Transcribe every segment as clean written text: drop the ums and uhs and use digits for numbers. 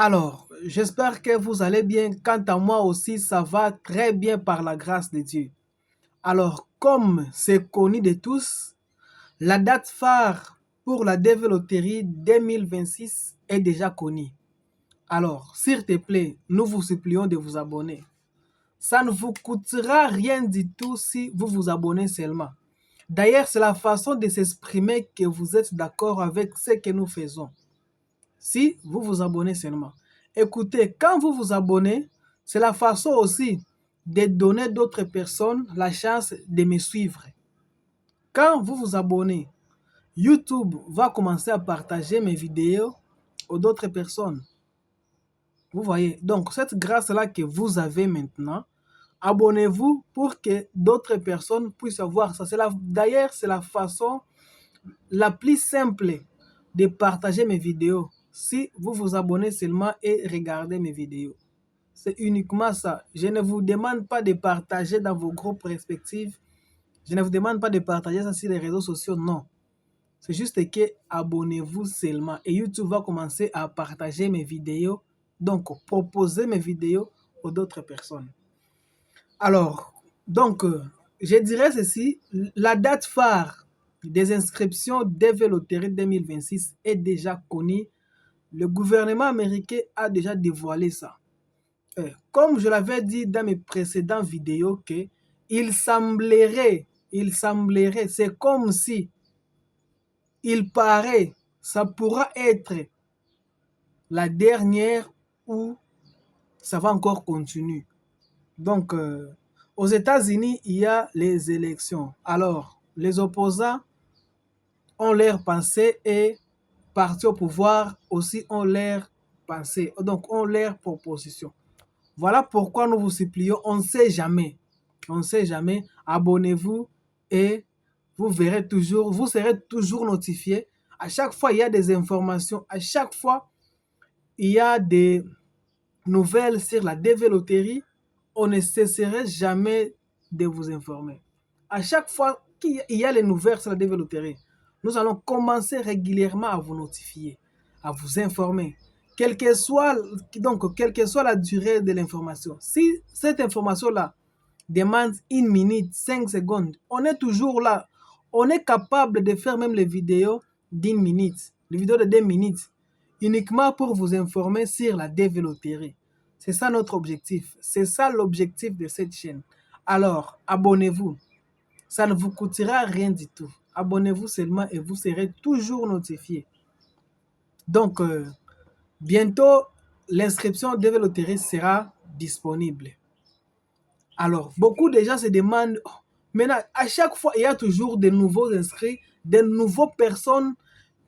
Alors, j'espère que vous allez bien. Quant à moi aussi, ça va très bien par la grâce de Dieu. Alors, comme c'est connu de tous, la date phare pour la développerie 2026 est déjà connue. Alors, s'il te plaît, nous vous supplions de vous abonner. Ça ne vous coûtera rien du tout si vous vous abonnez seulement. D'ailleurs, c'est la façon de s'exprimer que vous êtes d'accord avec ce que nous faisons. Si vous vous abonnez seulement. Écoutez, quand vous vous abonnez, c'est la façon aussi de donner d'autres personnes la chance de me suivre. Quand vous vous abonnez, YouTube va commencer à partager mes vidéos aux d'autres personnes. Vous voyez, donc cette grâce-là que vous avez maintenant, abonnez-vous pour que d'autres personnes puissent voir ça. D'ailleurs, c'est la façon la plus simple de partager mes vidéos. Si vous vous abonnez seulement et regardez mes vidéos. C'est uniquement ça. Je ne vous demande pas de partager dans vos groupes respectifs. Je ne vous demande pas de partager ça sur les réseaux sociaux. Non. C'est juste que abonnez-vous seulement. Et YouTube va commencer à partager mes vidéos. Donc, proposer mes vidéos aux d'autres personnes. Alors, donc, je dirais ceci. La date phare des inscriptions DV Loterie 2026 est déjà connue. Le gouvernement américain a déjà dévoilé ça. Comme je l'avais dit dans mes précédentes vidéos, que il semblerait, c'est comme si, il paraît, ça pourra être la dernière ou ça va encore continuer. Donc, aux États-Unis, il y a les élections. Alors, les opposants ont leur pensée et partis au pouvoir aussi ont leur pensée, donc ont leur proposition. Voilà pourquoi nous vous supplions, on ne sait jamais. On ne sait jamais. Abonnez-vous et vous verrez toujours, vous serez toujours notifié. À chaque fois, il y a des informations. À chaque fois, il y a des nouvelles sur la développerie. On ne cesserait jamais de vous informer. À chaque fois qu'il y a les nouvelles sur la développerie, nous allons commencer régulièrement à vous notifier, à vous informer. Quelle que soit la durée de l'information. Si cette information-là demande 1 minute, 5 secondes, on est toujours là. On est capable de faire même les vidéos d'1 minute, les vidéos de 2 minutes, uniquement pour vous informer sur la développerie. C'est ça notre objectif. C'est ça l'objectif de cette chaîne. Alors, abonnez-vous. Ça ne vous coûtera rien du tout. Abonnez-vous seulement et vous serez toujours notifié. Donc, bientôt, l'inscription développerie sera disponible. Alors, beaucoup de gens se demandent, oh, maintenant, à chaque fois, il y a toujours de nouveaux inscrits, de nouvelles personnes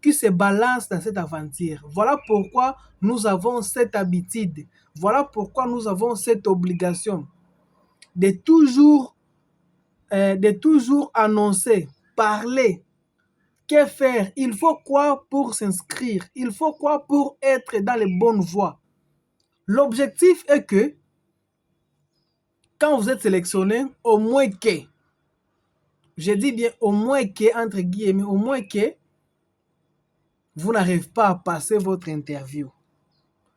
qui se balancent dans cette aventure. Voilà pourquoi nous avons cette habitude. Voilà pourquoi nous avons cette obligation de toujours annoncer, parler. Que faire? Il faut quoi pour s'inscrire? Il faut quoi pour être dans les bonnes voies? L'objectif est que quand vous êtes sélectionné, au moins que, je dis bien au moins que, entre guillemets, au moins que vous n'arrivez pas à passer votre interview.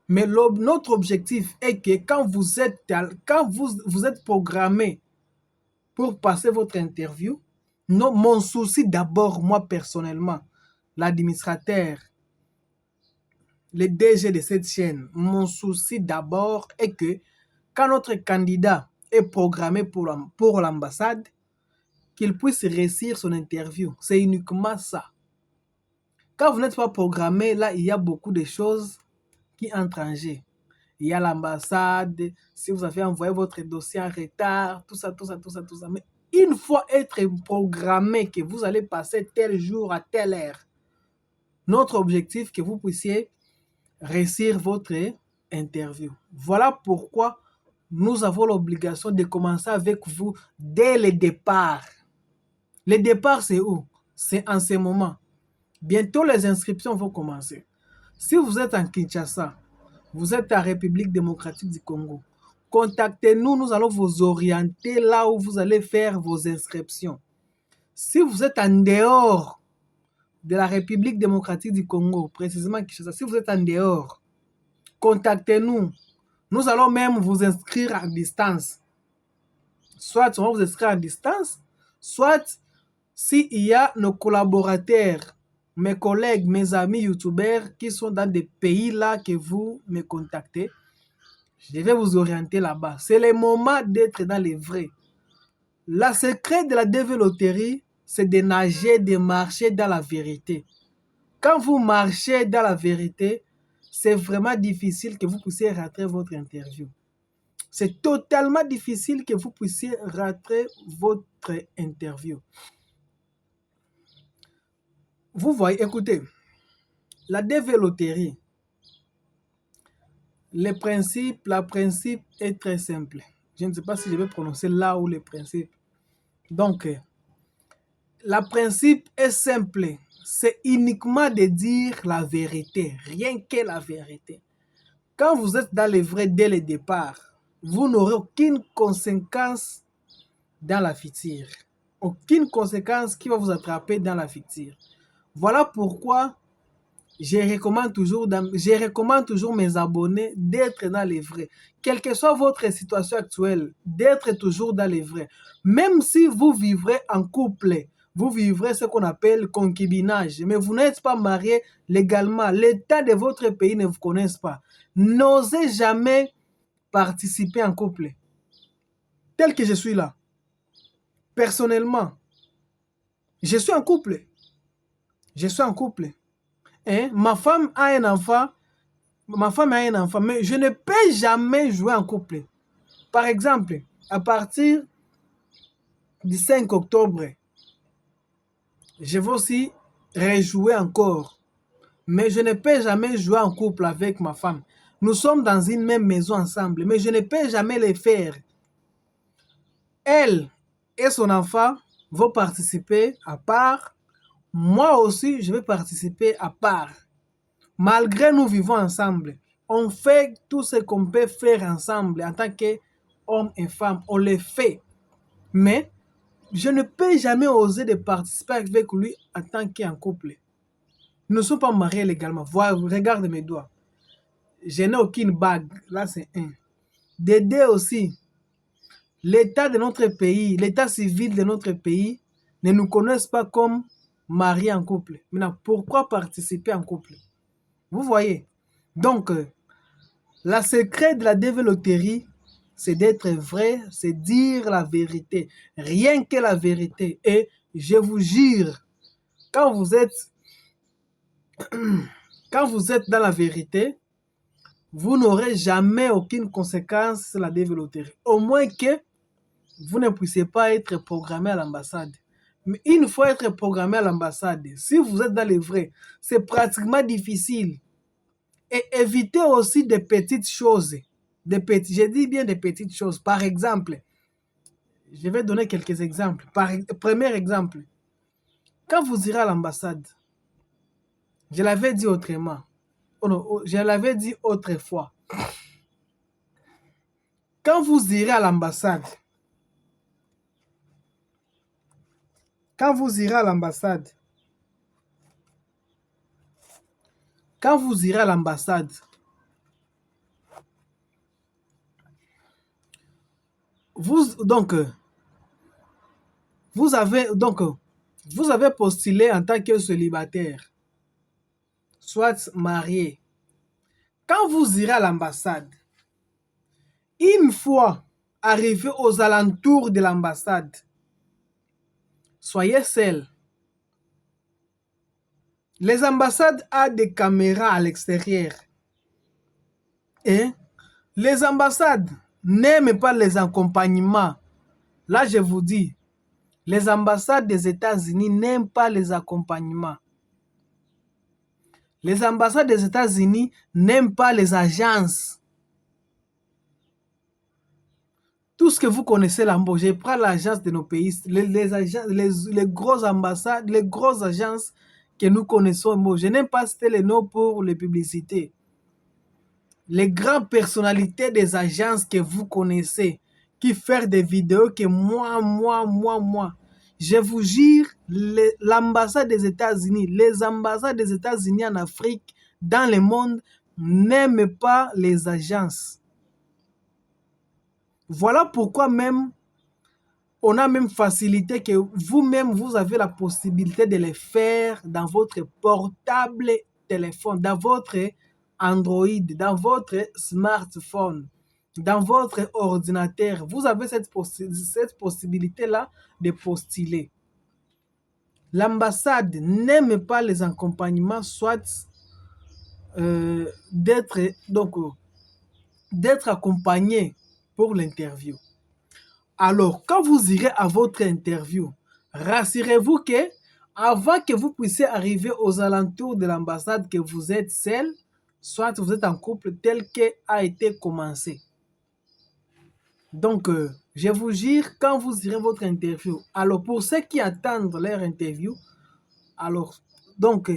Mais notre objectif est que quand vous êtes programmé pour passer votre interview, non, mon souci d'abord, moi personnellement, l'administrateur, le DG de cette chaîne, mon souci d'abord est que quand notre candidat est programmé pour l'ambassade, qu'il puisse réussir son interview. C'est uniquement ça. Quand vous n'êtes pas programmé, là, il y a beaucoup de choses qui entrent en jeu. Il y a l'ambassade, si vous avez envoyé votre dossier en retard, tout ça, tout ça, tout ça, tout ça. Mais une fois être programmé que vous allez passer tel jour à telle heure, notre objectif que vous puissiez réussir votre interview. Voilà pourquoi nous avons l'obligation de commencer avec vous dès le départ. Le départ, c'est où? C'est en ce moment. Bientôt, les inscriptions vont commencer. Si vous êtes en Kinshasa, vous êtes en République démocratique du Congo, contactez-nous, nous allons vous orienter là où vous allez faire vos inscriptions. Si vous êtes en dehors de la République démocratique du Congo, précisément Kinshasa, si vous êtes en dehors, contactez-nous. Nous allons même vous inscrire à distance. Soit on va vous inscrire à distance, soit s'il y a nos collaborateurs, mes collègues, mes amis youtubeurs qui sont dans des pays là que vous me contactez, je vais vous orienter là-bas. C'est le moment d'être dans les vrais. Le secret de la développerie, c'est de nager, de marcher dans la vérité. Quand vous marchez dans la vérité, c'est vraiment difficile que vous puissiez rater votre interview. C'est totalement difficile que vous puissiez rater votre interview. Vous voyez, écoutez, la développerie, le principe est très simple. Je ne sais pas si je vais prononcer là ou le principe. Donc, le principe est simple. C'est uniquement de dire la vérité, rien que la vérité. Quand vous êtes dans le vrai dès le départ, vous n'aurez aucune conséquence dans la future. Aucune conséquence qui va vous attraper dans la future. Voilà pourquoi je recommande toujours mes abonnés d'être dans les vrais. Quelle que soit votre situation actuelle, d'être toujours dans les vrais. Même si vous vivrez en couple, vous vivrez ce qu'on appelle concubinage, mais vous n'êtes pas marié légalement. L'État de votre pays ne vous connaît pas. N'osez jamais participer en couple. Tel que je suis là. Personnellement, je suis en couple. Je suis en couple. Et ma femme a un enfant. Mais je ne peux jamais jouer en couple. Par exemple, à partir du 5 octobre, je vais aussi rejouer encore. Mais je ne peux jamais jouer en couple avec ma femme. Nous sommes dans une même maison ensemble, mais je ne peux jamais le faire. Elle et son enfant vont participer à part. Moi aussi, je vais participer à part. Malgré nous vivons ensemble, on fait tout ce qu'on peut faire ensemble en tant qu'homme et femme. On le fait. Mais je ne peux jamais oser de participer avec lui en tant qu'un couple. Nous ne sommes pas mariés légalement. Voilà, regarde mes doigts. Je n'ai aucune bague. Là, c'est un. De deux aussi, l'état de notre pays, l'état civil de notre pays ne nous connaissent pas comme mariés en couple. Maintenant, pourquoi participer en couple? Vous voyez? Donc, le secret de la développerie, c'est d'être vrai, c'est dire la vérité. Rien que la vérité. Et je vous jure, quand vous êtes dans la vérité, vous n'aurez jamais aucune conséquence sur la développerie. Au moins que vous ne puissiez pas être programmé à l'ambassade. Mais une fois être programmé à l'ambassade, si vous êtes dans les vrais, c'est pratiquement difficile. Et évitez aussi des petites choses. Je dis bien des petites choses. Par exemple, je vais donner quelques exemples. Premier exemple, quand vous irez à l'ambassade, je l'avais dit autrement. Oh non, je l'avais dit autrefois. Quand vous irez à l'ambassade, quand vous irez à l'ambassade, vous avez postulé en tant que célibataire, soit marié. Quand vous irez à l'ambassade, une fois arrivé aux alentours de l'ambassade, soyez seul. Les ambassades ont des caméras à l'extérieur. Et les ambassades n'aiment pas les accompagnements. Là, je vous dis, les ambassades des États-Unis n'aiment pas les accompagnements. Les ambassades des États-Unis n'aiment pas les agences. Tout ce que vous connaissez là, je prends l'agence de nos pays, les grosses ambassades, les grosses agences que nous connaissons. Je n'aime pas citer les noms pour les publicités. Les grandes personnalités des agences que vous connaissez, qui font des vidéos que moi, je vous jure, l'ambassade des États-Unis, les ambassades des États-Unis en Afrique, dans le monde, n'aime pas les agences. Voilà pourquoi même, on a même facilité que vous-même, vous avez la possibilité de les faire dans votre portable téléphone, dans votre Android, dans votre smartphone, dans votre ordinateur. Vous avez cette possibilité-là de postuler. L'ambassade n'aime pas les accompagnements, soit d'être accompagné pour l'interview. Alors, quand vous irez à votre interview, rassurez-vous que avant que vous puissiez arriver aux alentours de l'ambassade, que vous êtes seul, soit vous êtes en couple tel que a été commencé. Donc, je vous jure, quand vous irez à votre interview, alors pour ceux qui attendent leur interview, alors, donc,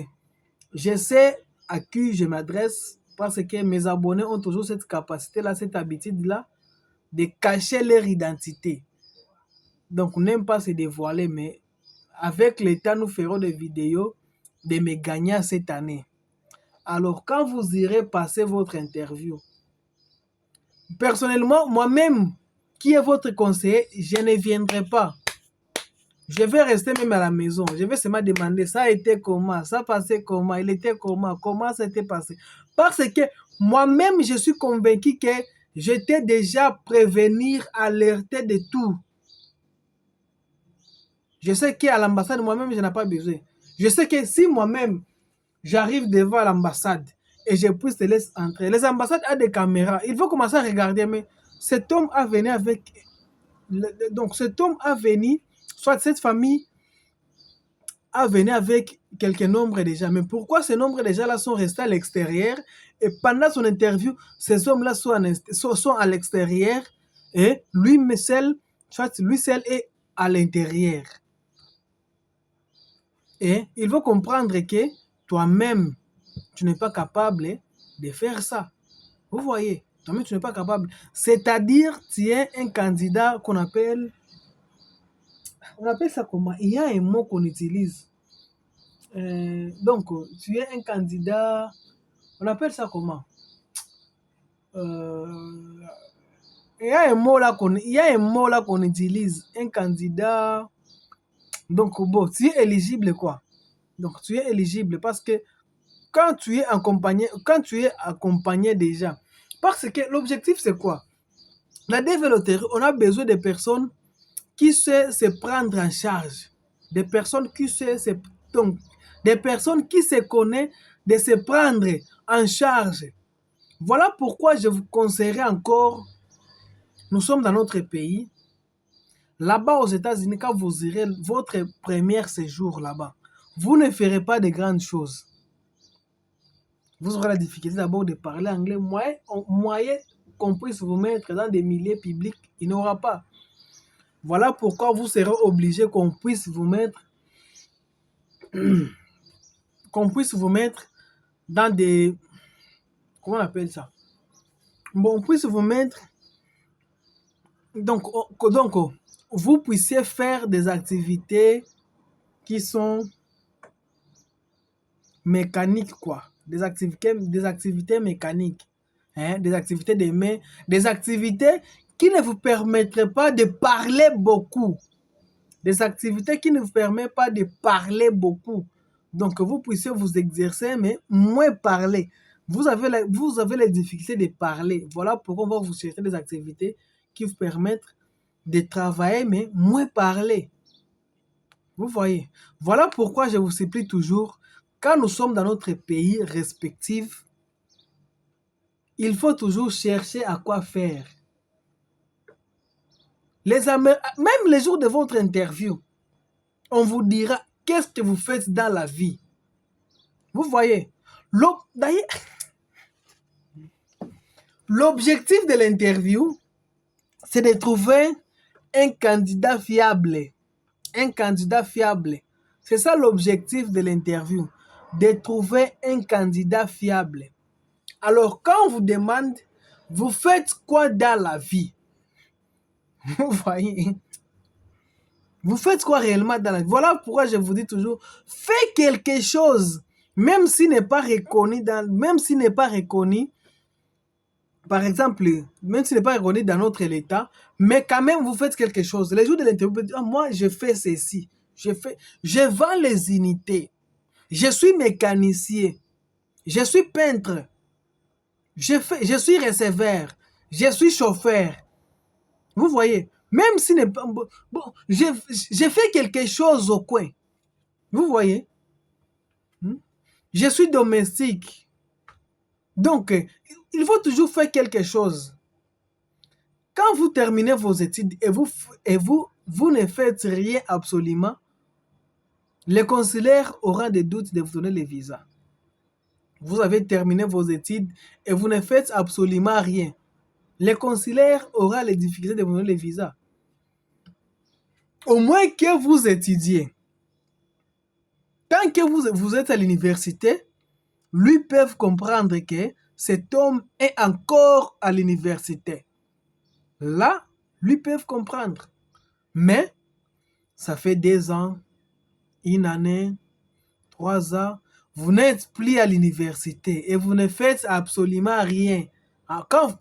je sais à qui je m'adresse parce que mes abonnés ont toujours cette capacité-là, cette habitude-là de cacher leur identité. Donc, on n'aime pas se dévoiler, mais avec le temps, nous ferons des vidéos de mes gagnants cette année. Alors, quand vous irez passer votre interview, personnellement, moi-même, qui est votre conseiller, je ne viendrai pas. Je vais rester même à la maison. Je vais seulement demander, ça a été comment, ça passé comment, il était comment ça a été passé. Parce que moi-même, je suis convaincu que j'étais déjà prévenir, alerter de tout. Je sais qu'à l'ambassade, moi-même, je n'ai pas besoin. Je sais que si moi-même, j'arrive devant l'ambassade et je puisse te laisser entrer, les ambassades ont des caméras. Il faut commencer à regarder, mais cet homme a venu avec... Donc, cet homme a venu, soit cette famille a venu avec quelques nombres déjà. Mais pourquoi ces nombres déjà-là sont restés à l'extérieur et pendant son interview, ces hommes-là sont à l'extérieur et lui seul est à l'intérieur. Et il faut comprendre que toi-même, tu n'es pas capable de faire ça. Vous voyez, toi-même, tu n'es pas capable. C'est-à-dire, tu es un candidat qu'on appelle... On appelle ça comment? Il y a un mot qu'on utilise. Donc, tu es un candidat... On appelle ça comment? Il y a un mot là qu'on utilise. Un candidat... Donc, bon, tu es éligible quoi? Donc, tu es éligible parce que quand tu es accompagné déjà, parce que l'objectif c'est quoi? La développerie, on a besoin de personnes qui savent se prendre en charge, des personnes qui donc, des personnes qui se connaissent de se prendre en charge. Voilà pourquoi je vous conseillerais encore, nous sommes dans notre pays, là-bas aux États-Unis, quand vous irez votre premier séjour là-bas, vous ne ferez pas de grandes choses. Vous aurez la difficulté d'abord de parler anglais. Moyen qu'on puisse vous mettre dans des milieux publics, il n'y aura pas. Voilà pourquoi vous serez obligé qu'on puisse vous mettre dans des... Comment on appelle ça? Bon, on puisse vous mettre... Donc, vous puissiez faire des activités qui sont mécaniques, quoi. Des activités mécaniques. Hein? Des activités des mains. Des activités qui ne vous permettraient pas de parler beaucoup. Des activités qui ne vous permettent pas de parler beaucoup. Donc, vous puissiez vous exercer, mais moins parler. Vous avez les difficultés de parler. Voilà pourquoi on va vous chercher des activités qui vous permettent de travailler, mais moins parler. Vous voyez. Voilà pourquoi je vous supplie toujours, quand nous sommes dans notre pays respectif, il faut toujours chercher à quoi faire. Même les jours de votre interview, on vous dira qu'est-ce que vous faites dans la vie. Vous voyez. D'ailleurs, l'objectif de l'interview, c'est de trouver un candidat fiable. Un candidat fiable. C'est ça l'objectif de l'interview. De trouver un candidat fiable. Alors, quand on vous demande, vous faites quoi dans la vie? Vous voyez? Vous faites quoi réellement dans la vie? Voilà pourquoi je vous dis toujours, fais quelque chose même s'il n'est pas reconnu même s'il n'est pas reconnu, par exemple, même s'il n'est pas reconnu dans notre État, mais quand même vous faites quelque chose. Les jours de l'interview, vous dites, ah, moi je fais ceci, je vends les unités, je suis mécanicien, je suis peintre, je suis receveur, je suis chauffeur. Vous voyez, même si n'est pas bon, j'ai fait quelque chose au coin. Vous voyez, je suis domestique. Donc, il faut toujours faire quelque chose. Quand vous terminez vos études vous ne faites rien absolument, les consulaires auront des doutes de vous donner les visas. Vous avez terminé vos études et vous ne faites absolument rien. Les consulaires auront les difficultés de vous donner les visas. Au moins que vous étudiez. Tant que vous êtes à l'université, lui peuvent comprendre que cet homme est encore à l'université. Là, lui peuvent comprendre. Mais, ça fait 2 ans, 1 année, 3 ans, vous n'êtes plus à l'université et vous ne faites absolument rien. Quand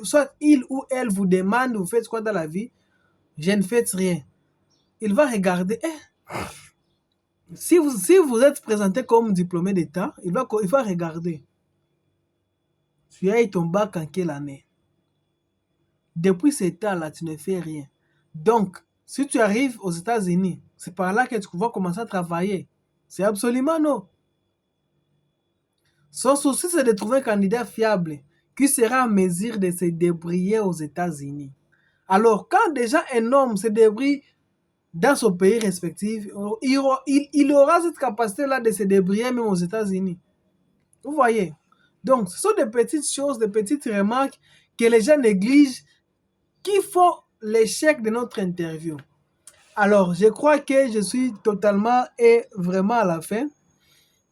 soit il ou elle vous demande, vous faites quoi dans la vie? Je ne fais rien. Il va regarder, si vous êtes présenté comme diplômé d'État, il va regarder. Tu as eu ton bac en quelle année? Depuis cet temps-là, tu ne fais rien. Donc, si tu arrives aux États-Unis, c'est par là que tu vas commencer à travailler. C'est absolument non. Son souci, c'est de trouver un candidat fiable qui sera en mesure de se débrouiller aux États-Unis. Alors, quand déjà un homme se débrouille dans son pays respectif, il aura cette capacité-là de se débrouiller même aux États-Unis. Vous voyez? Donc, ce sont des petites choses, des petites remarques que les gens négligent qui font l'échec de notre interview. Alors, je crois que je suis totalement et vraiment à la fin.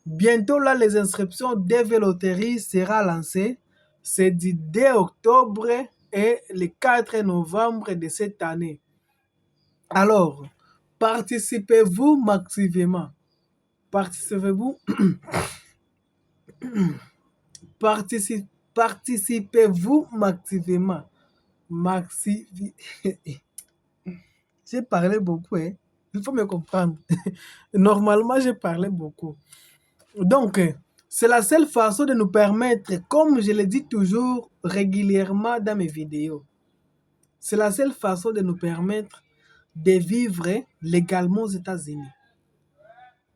Bientôt, là, les inscriptions des loteries seront lancées. C'est du 2 octobre et le 4 novembre de cette année. Alors, participez-vous massivement. Participez-vous participez-vous massivement. J'ai parlé beaucoup, hein. Il faut me comprendre. Normalement, j'ai parlé beaucoup. Donc, c'est la seule façon de nous permettre, comme je le dis toujours régulièrement dans mes vidéos, c'est la seule façon de nous permettre de vivre légalement aux États-Unis.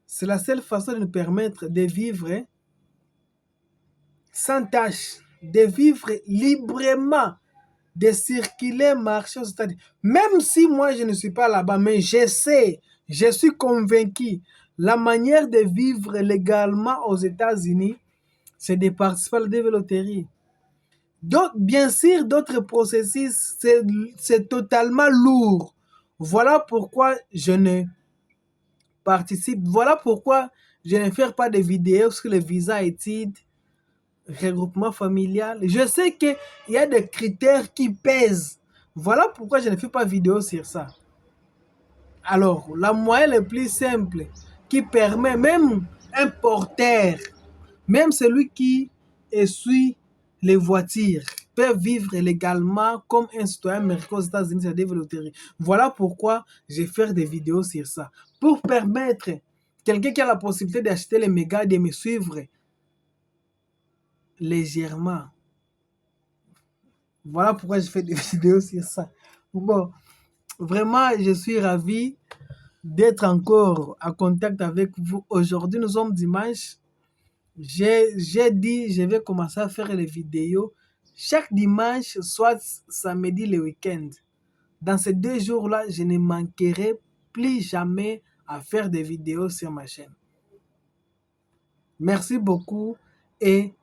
C'est la seule façon de nous permettre de vivre sans tâche, de vivre librement, de circuler, marcher aux États-Unis. Même si moi je ne suis pas là-bas, mais je sais, je suis convaincu, la manière de vivre légalement aux États-Unis, c'est de participer à la loterie. Bien sûr, d'autres processus, c'est totalement lourd. Voilà pourquoi je ne participe. Voilà pourquoi je ne fais pas de vidéos sur les visas études, regroupement familial. Je sais qu'il y a des critères qui pèsent. Voilà pourquoi je ne fais pas de vidéo sur ça. Alors, la moyenne la plus simple qui permet même un porteur, même celui qui essuie les voitures, peut vivre légalement comme un citoyen américain aux États-Unis à développer. Voilà pourquoi je vais faire des vidéos sur ça. Pour permettre quelqu'un qui a la possibilité d'acheter les mégas de me suivre légèrement. Voilà pourquoi je fais des vidéos sur ça. Bon, vraiment, je suis ravi d'être encore en contact avec vous. Aujourd'hui, nous sommes dimanche. J'ai dit, je vais commencer à faire les vidéos chaque dimanche, soit samedi, le week-end. Dans ces 2 jours-là, je ne manquerai plus jamais à faire des vidéos sur ma chaîne. Merci beaucoup et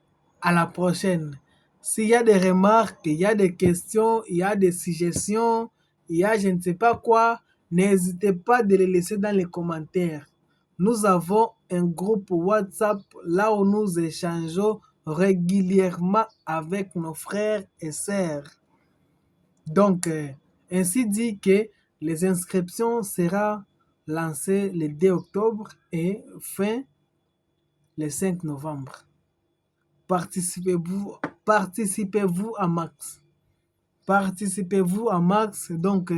à la prochaine. S'il y a des remarques, il y a des questions, il y a des suggestions, il y a je ne sais pas quoi, n'hésitez pas de les laisser dans les commentaires. Nous avons un groupe WhatsApp là où nous échangeons régulièrement avec nos frères et sœurs. Donc, ainsi dit que les inscriptions seront lancées le 2 octobre et fin le 5 novembre. Participez-vous à max. Participez-vous à max. Donc,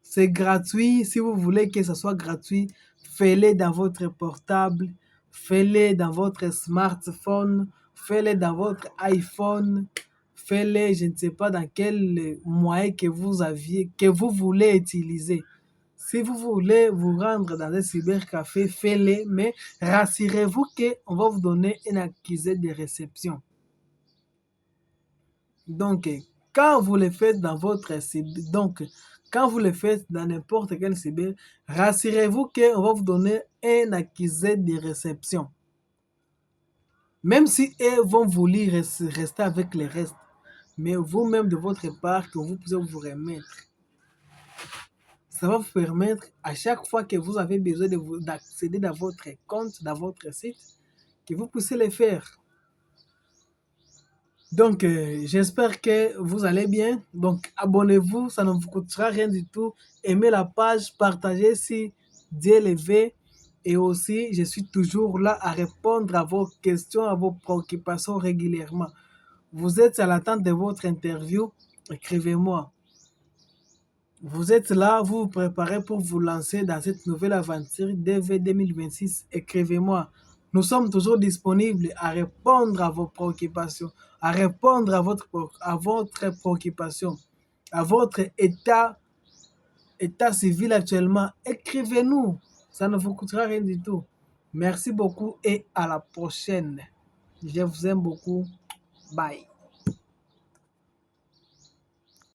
c'est gratuit. Si vous voulez que ce soit gratuit, faites-le dans votre portable, faites-le dans votre smartphone, faites-le dans votre iPhone, faites-le, je ne sais pas dans quel moyen que vous voulez utiliser. Si vous voulez vous rendre dans un cybercafé, faites-le, mais rassurez-vous qu'on va vous donner un accusé de réception. Donc, quand vous le faites dans quand vous le faites dans n'importe quel cyber, rassurez-vous qu'on va vous donner un accusé de réception. Même si eux vont vouloir rester avec les restes, mais vous-même de votre part, que vous pouvez vous remettre. Ça va vous permettre, à chaque fois que vous avez besoin d'accéder dans votre compte, dans votre site, que vous puissiez le faire. Donc, j'espère que vous allez bien. Donc, abonnez-vous, ça ne vous coûtera rien du tout. Aimez la page, partagez si Dieu le veut. Et aussi, je suis toujours là à répondre à vos questions, à vos préoccupations régulièrement. Vous êtes à l'attente de votre interview, écrivez-moi. Vous êtes là, vous vous préparez pour vous lancer dans cette nouvelle aventure DV 2026. Écrivez-moi. Nous sommes toujours disponibles à répondre à vos préoccupations, à répondre à votre préoccupation, à votre état civil actuellement. Écrivez-nous. Ça ne vous coûtera rien du tout. Merci beaucoup et à la prochaine. Je vous aime beaucoup. Bye.